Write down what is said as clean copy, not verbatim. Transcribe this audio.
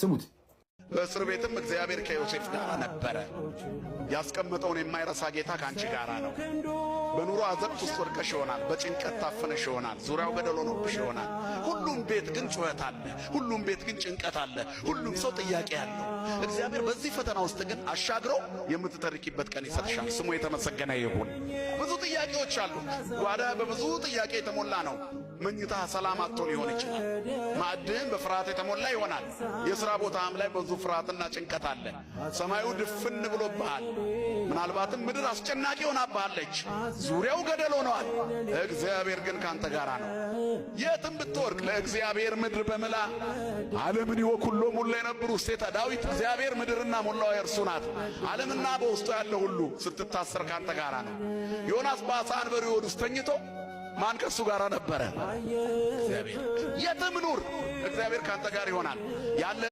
ስሙት። በእስር ቤትም እግዚአብሔር ከዮሴፍ ጋር ነበረ። ያስቀመጠውን የማይረሳ ጌታ ካንቺ ጋር ነው። በኑሮ አዘቅት ውስጥ ወድቀሽ ይሆናል። በጭንቀት ታፈነሽ ይሆናል። ዙሪያው ገደል ሆኖብሽ ይሆናል። ሁሉም ቤት ግን ጩኸት አለ። ሁሉም ቤት ግን ጭንቀት አለ። ሁሉም ሰው ጥያቄ አለው። እግዚአብሔር በዚህ ፈተና ውስጥ ግን አሻግሮ የምትተርኪበት ቀን ይሰጥሻል። ስሙ የተመሰገነ ይሁን። ብዙ ጥያቄዎች አሉ። ጓዳ በብዙ ጥያቄ የተሞላ ነው። መኝታ ሰላም አጥቶ ሊሆን ይችላል። ማዕድህም በፍርሃት የተሞላ ይሆናል። የሥራ ቦታም ላይ ብዙ ፍርሃትና ጭንቀት አለ። ሰማዩ ድፍን ብሎብሃል። ምናልባትም ምድር አስጨናቂ ሆናብሃለች። ዙሪያው ገደል ሆነዋል። እግዚአብሔር ግን ካንተ ጋር ነው። የትም ብትወርቅ ለእግዚአብሔር ምድር በመላ ዓለምን ይወኩሎ ሙላ የነበሩ ሴታ ዳዊት እግዚአብሔር ምድርና ሞላዋ የእርሱ ናት። ዓለምና በውስጡ ያለው ሁሉ ስትታሰር ካንተ ጋር ነው። ዮናስ በዓሣ አንበሪ ሆድ ውስጥ ተኝቶ ማን ከሱ ጋር ነበረ? እግዚአብሔር። የትም ኑር እግዚአብሔር ካንተ ጋር ይሆናል። ያለ